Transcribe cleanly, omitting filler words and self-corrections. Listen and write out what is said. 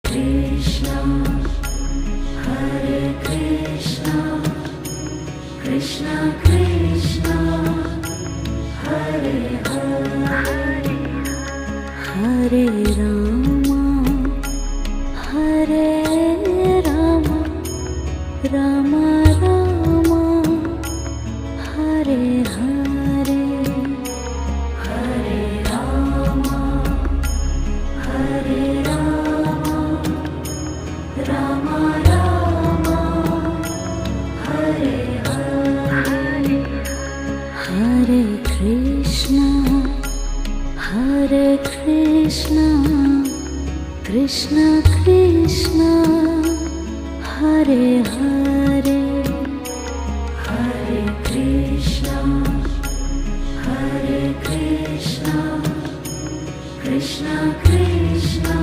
Krishna, Hare Krishna, Krishna Krishna, Hare Hare, Hare Rama, Hare Rama, Rama Rama, Hare Hare, Hare Rama, Hare Rama, Rama Rama, Hare Hare, Hare Krishna, Hare Krishna, Krishna Krishna, Hare Hare, Hare Krishna, Hare Krishna, Krishna Krishna,